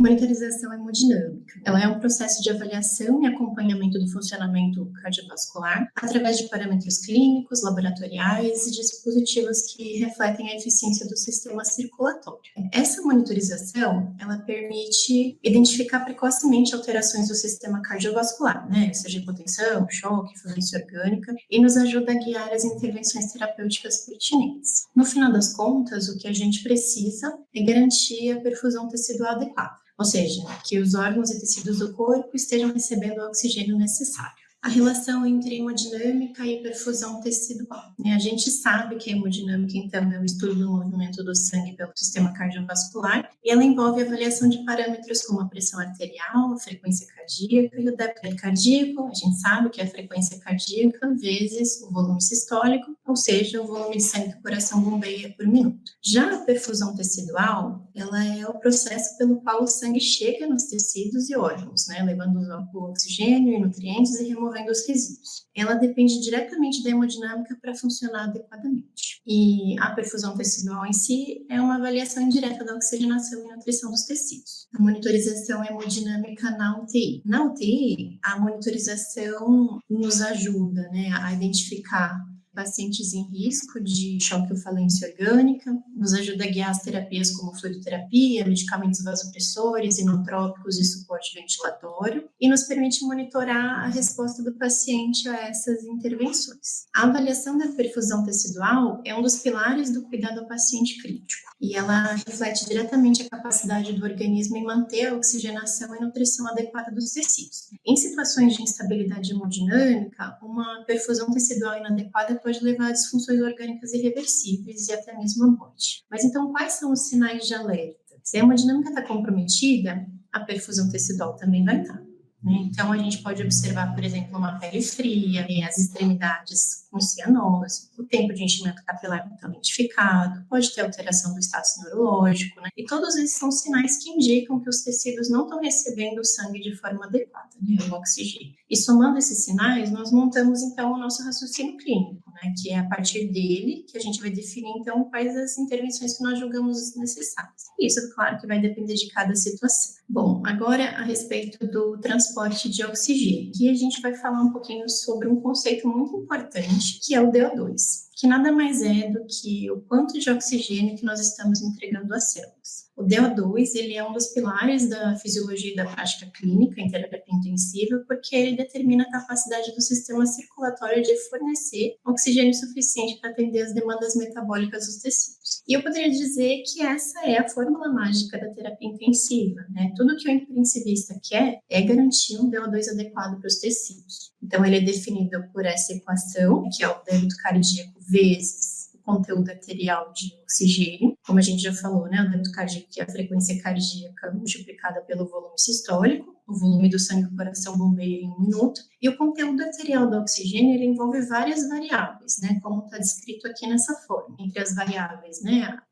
Monitorização hemodinâmica. Ela é um processo de avaliação e acompanhamento do funcionamento cardiovascular através de parâmetros clínicos, laboratoriais e dispositivos que refletem a eficiência do sistema circulatório. Essa monitorização, ela permite identificar precocemente alterações do sistema cardiovascular, seja hipotensão, choque, falência orgânica, e nos ajuda a guiar as intervenções terapêuticas pertinentes. No final das contas, o que a gente precisa é garantir a perfusão tecidual adequada. Ou seja, que os órgãos e tecidos do corpo estejam recebendo o oxigênio necessário. A relação entre hemodinâmica e perfusão tecidual. A gente sabe que a hemodinâmica, então, é o estudo do movimento do sangue pelo sistema cardiovascular e ela envolve a avaliação de parâmetros como a pressão arterial, a frequência cardíaca e o débito cardíaco. A gente sabe que é a frequência cardíaca vezes o volume sistólico, ou seja, o volume de sangue que o coração bombeia por minuto. Já a perfusão tecidual, ela é o processo pelo qual o sangue chega nos tecidos e órgãos, levando o oxigênio e nutrientes e removendo os resíduos. Ela depende diretamente da hemodinâmica para funcionar adequadamente. E a perfusão tecidual em si é uma avaliação indireta da oxigenação e nutrição dos tecidos. A monitorização hemodinâmica na UTI. Na UTI, a monitorização nos ajuda, a identificar pacientes em risco de choque ou falência orgânica, nos ajuda a guiar as terapias como fluidoterapia, medicamentos vasopressores, inotrópicos e suporte ventilatório, e nos permite monitorar a resposta do paciente a essas intervenções. A avaliação da perfusão tecidual é um dos pilares do cuidado ao paciente crítico, e ela reflete diretamente a capacidade do organismo em manter a oxigenação e nutrição adequada dos tecidos. Em situações de instabilidade hemodinâmica, uma perfusão tecidual inadequada pode levar a disfunções orgânicas irreversíveis e até mesmo a morte. Mas então, quais são os sinais de alerta? Se a hemodinâmica está comprometida, a perfusão tecidual também vai estar. Então, a gente pode observar, por exemplo, uma pele fria, as extremidades com cianose, o tempo de enchimento capilar não está identificado, pode ter alteração do status neurológico, e todos esses são sinais que indicam que os tecidos não estão recebendo o sangue de forma adequada, o oxigênio. E somando esses sinais, nós montamos, então, o nosso raciocínio clínico, que é a partir dele que a gente vai definir, então, quais as intervenções que nós julgamos necessárias. Isso, claro, que vai depender de cada situação. Bom, agora a respeito do transporte de oxigênio. Aqui a gente vai falar um pouquinho sobre um conceito muito importante, que é o DO2, que nada mais é do que o quanto de oxigênio que nós estamos entregando às células. O DO2, ele é um dos pilares da fisiologia e da prática clínica em terapia intensiva, porque ele determina a capacidade do sistema circulatório de fornecer oxigênio suficiente para atender as demandas metabólicas dos tecidos. E eu poderia dizer que essa é a fórmula mágica da terapia intensiva, Tudo que o intensivista quer é garantir um DO2 adequado para os tecidos. Então, ele é definido por essa equação, que é o débito cardíaco vezes o conteúdo arterial de oxigênio, como a gente já falou, o débito cardíaco que é a frequência cardíaca multiplicada pelo volume sistólico, o volume do sangue que o coração bombeia em um minuto, e o conteúdo arterial do oxigênio, ele envolve várias variáveis, como está descrito aqui nessa forma. Entre as variáveis,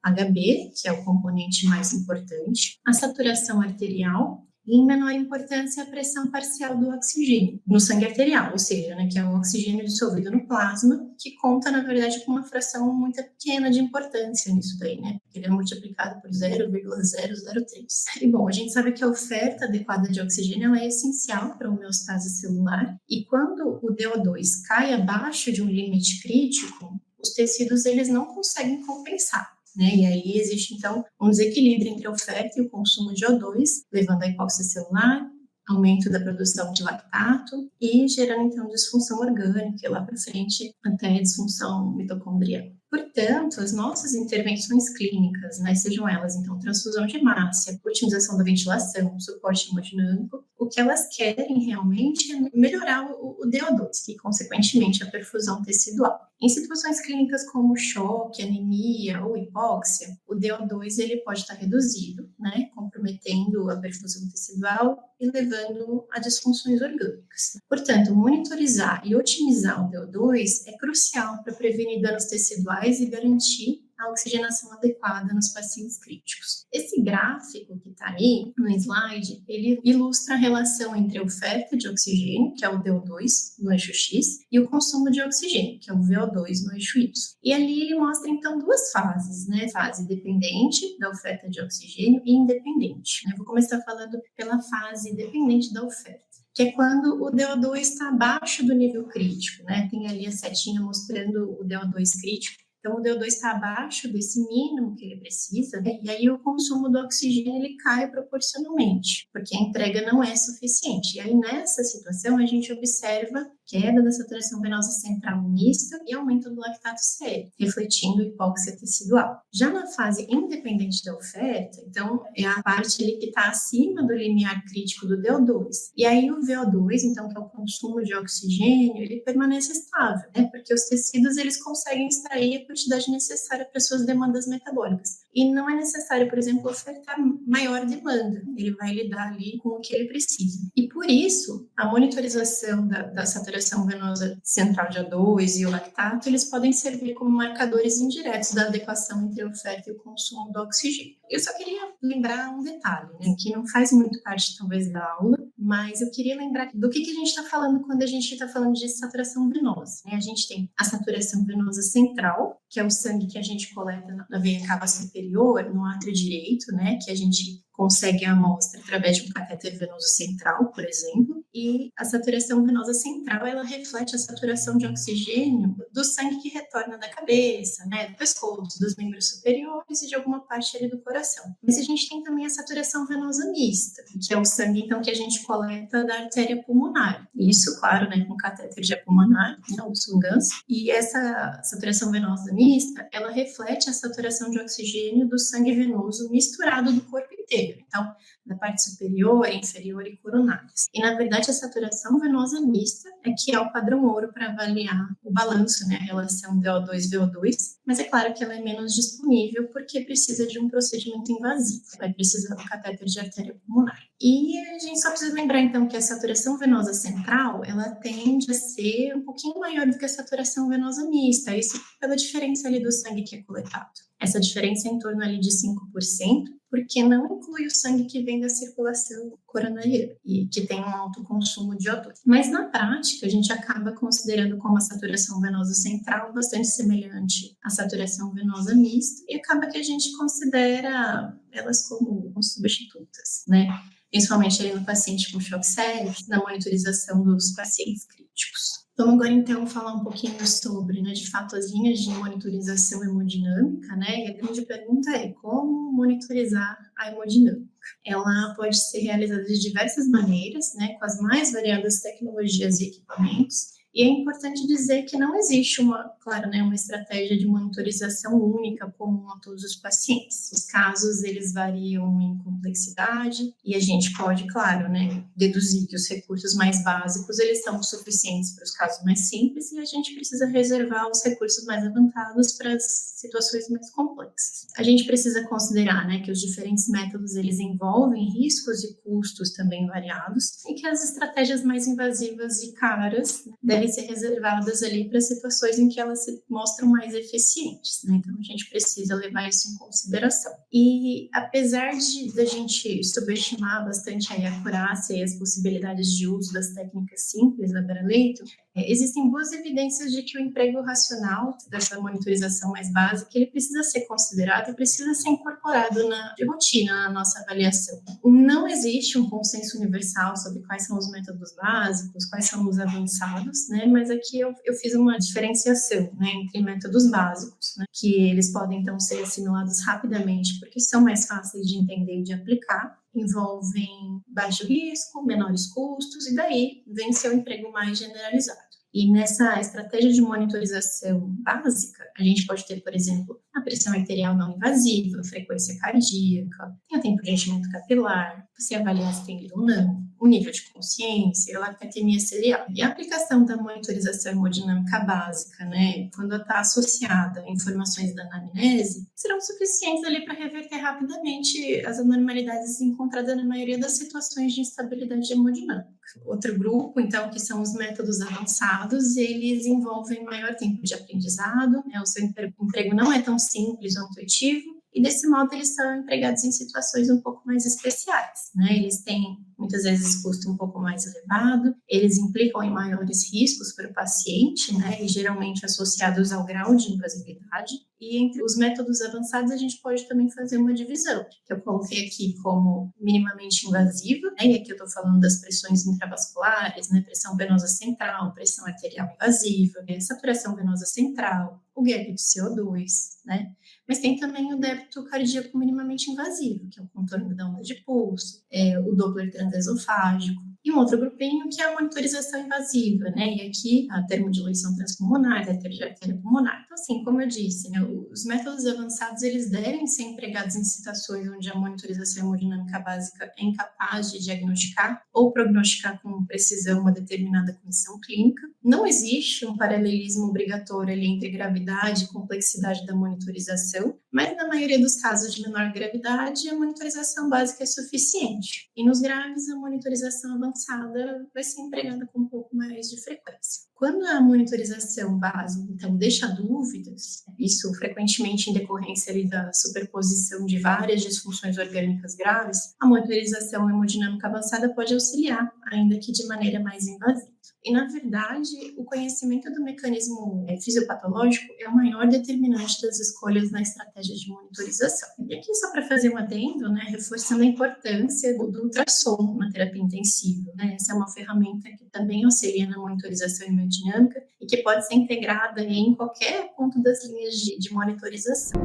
a HB, que é o componente mais importante, a saturação arterial, e em menor importância a pressão parcial do oxigênio no sangue arterial, ou seja, que é o oxigênio dissolvido no plasma, que conta, na verdade, com uma fração muito pequena de importância nisso daí, porque ele é multiplicado por 0,003. E, bom, a gente sabe que a oferta adequada de oxigênio é essencial para a homeostase celular, e quando o DO2 cai abaixo de um limite crítico, os tecidos eles não conseguem compensar. E aí existe, então, um desequilíbrio entre a oferta e o consumo de O2, levando à hipóxia celular, aumento da produção de lactato e gerando, então, disfunção orgânica e lá para frente até disfunção mitocondrial. Portanto, as nossas intervenções clínicas, sejam elas, então, transfusão de hemácia, otimização da ventilação, suporte hemodinâmico, o que elas querem realmente é melhorar o DO2, que, consequentemente, a perfusão tecidual. Em situações clínicas como choque, anemia ou hipóxia, o DO2 ele pode estar reduzido, comprometendo a perfusão tecidual e levando a disfunções orgânicas. Portanto, monitorizar e otimizar o DO2 é crucial para prevenir danos teciduais e garantir a oxigenação adequada nos pacientes críticos. Esse gráfico que está aí no slide, ele ilustra a relação entre a oferta de oxigênio, que é o DO2 no eixo X, e o consumo de oxigênio, que é o VO2 no eixo Y. E ali ele mostra então duas fases, né? Fase dependente da oferta de oxigênio e independente. Eu vou começar falando pela fase dependente da oferta, que é quando o DO2 está abaixo do nível crítico, né? Tem ali a setinha mostrando o DO2 crítico. Então, o DO2 está abaixo desse mínimo que ele precisa, né? E aí o consumo do oxigênio ele cai proporcionalmente, porque a entrega não é suficiente. E aí, nessa situação, a gente observa queda da saturação venosa central mista e aumento do lactato sério, refletindo hipóxia tecidual. Já na fase independente da oferta, então, é a parte ali que está acima do limiar crítico do DO2. E aí, o VO2, então, que é o consumo de oxigênio, ele permanece estável, né? Porque os tecidos, eles conseguem extrair a quantidade necessária para suas demandas metabólicas. E não é necessário, por exemplo, ofertar maior demanda. Ele vai lidar ali com o que ele precisa. E por isso, a monitorização da saturação venosa central de O2 e o lactato, eles podem servir como marcadores indiretos da adequação entre a oferta e o consumo do oxigênio. Eu só queria lembrar um detalhe, né, que não faz muito parte, talvez, da aula, mas eu queria lembrar do que a gente está falando quando a gente está falando de saturação venosa, né? A gente tem a saturação venosa central, que é o sangue que a gente coleta na veia cava superior, no átrio direito, né? Que a gente consegue a amostra através de um catéter venoso central, por exemplo, e a saturação venosa central, ela reflete a saturação de oxigênio do sangue que retorna da cabeça, né, do pescoço, dos membros superiores e de alguma parte ali do coração. Mas a gente tem também a saturação venosa mista, que é o sangue, então, que a gente coleta da artéria pulmonar. Isso, claro, né, com catéter de pulmonar, né, o Sungans. E essa saturação venosa mista, ela reflete a saturação de oxigênio do sangue venoso misturado do corpo inteiro. Então, da parte superior, inferior e coronárias. E, na verdade, a saturação venosa mista é que é o padrão ouro para avaliar o balanço, né, a relação DO2-VO2, mas é claro que ela é menos disponível porque precisa de um procedimento invasivo, vai precisar do catéter de artéria pulmonar. E a gente só precisa lembrar, então, que a saturação venosa central, ela tende a ser um pouquinho maior do que a saturação venosa mista, isso pela diferença ali do sangue que é coletado. Essa diferença é em torno ali de 5%, porque não inclui o sangue que vem da circulação coronariana e que tem um alto consumo de O2. Mas na prática, a gente acaba considerando como a saturação venosa central bastante semelhante à saturação venosa mista e acaba que a gente considera elas como substitutas, né? Principalmente ali no paciente com choque séptico, na monitorização dos pacientes críticos. Vamos agora, então, falar um pouquinho sobre, né, de fato, as linhas de monitorização hemodinâmica, né? E a grande pergunta é como monitorizar a hemodinâmica. Ela pode ser realizada de diversas maneiras, né, com as mais variadas tecnologias e equipamentos. E é importante dizer que não existe claro, né, uma estratégia de monitorização única comum a todos os pacientes. Os casos, eles variam em complexidade e a gente pode, claro, né, deduzir que os recursos mais básicos, eles são suficientes para os casos mais simples e a gente precisa reservar os recursos mais avançados para as situações mais complexas. A gente precisa considerar, né, que os diferentes métodos, eles envolvem riscos e custos também variados e que as estratégias mais invasivas e caras devem ser reservadas ali para situações em que elas se mostram mais eficientes, né? Então, a gente precisa levar isso em consideração. E, apesar da gente subestimar bastante a acurácia e as possibilidades de uso das técnicas simples da Baraleto, existem boas evidências de que o emprego racional dessa monitorização mais básica, ele precisa ser considerado e precisa ser incorporado de rotina na nossa avaliação. Não existe um consenso universal sobre quais são os métodos básicos, quais são os avançados, né? Mas aqui eu fiz uma diferenciação, né, entre métodos básicos, né, que eles podem, então, ser assimilados rapidamente porque são mais fáceis de entender e de aplicar, envolvem baixo risco, menores custos, e daí vem seu emprego mais generalizado. E nessa estratégia de monitorização básica, a gente pode ter, por exemplo, a pressão arterial não invasiva, a frequência cardíaca, tem o tempo de enchimento capilar, você avaliar se tem lido ou não, o nível de consciência, a lactatemia serial. E a aplicação da monitorização hemodinâmica básica, né, quando está associada a informações da anamnese, serão suficientes ali para reverter rapidamente as anormalidades encontradas na maioria das situações de instabilidade hemodinâmica. Outro grupo, então, que são os métodos avançados, eles envolvem maior tempo de aprendizado, né, o seu emprego não é tão simples ou intuitivo, e desse modo eles são empregados em situações um pouco mais especiais, né? Eles têm muitas vezes custo um pouco mais elevado, eles implicam em maiores riscos para o paciente, né? E geralmente associados ao grau de invasividade. E entre os métodos avançados a gente pode também fazer uma divisão, que eu coloquei aqui como minimamente invasiva, né? E aqui eu estou falando das pressões intravasculares, né? Pressão venosa central, pressão arterial invasiva, saturação venosa central, o gap de CO2, né? Mas tem também o débito cardíaco minimamente invasivo, que é o contorno da onda de pulso, o Doppler transesofágico, e um outro grupinho que é a monitorização invasiva, né? E aqui a termodiluição transpulmonar, a artéria pulmonar. Então, assim, como eu disse, né, os métodos avançados eles devem ser empregados em situações onde a monitorização hemodinâmica básica é incapaz de diagnosticar ou prognosticar com precisão uma determinada condição clínica. Não existe um paralelismo obrigatório ali entre gravidade e complexidade da monitorização, mas na maioria dos casos de menor gravidade, a monitorização básica é suficiente. E nos graves, a monitorização avançada vai ser empregada com um pouco mais de frequência. Quando a monitorização básica, então, deixa dúvidas, isso frequentemente em decorrência ali da superposição de várias disfunções orgânicas graves, a monitorização hemodinâmica avançada pode auxiliar, ainda que de maneira mais invasiva. E, na verdade, o conhecimento do mecanismo fisiopatológico é o maior determinante das escolhas na estratégia de monitorização. E aqui, só para fazer um adendo, né, reforçando a importância do ultrassom na terapia intensiva, né? Essa é uma ferramenta que também auxilia na monitorização hemodinâmica e que pode ser integrada em qualquer ponto das linhas de monitorização.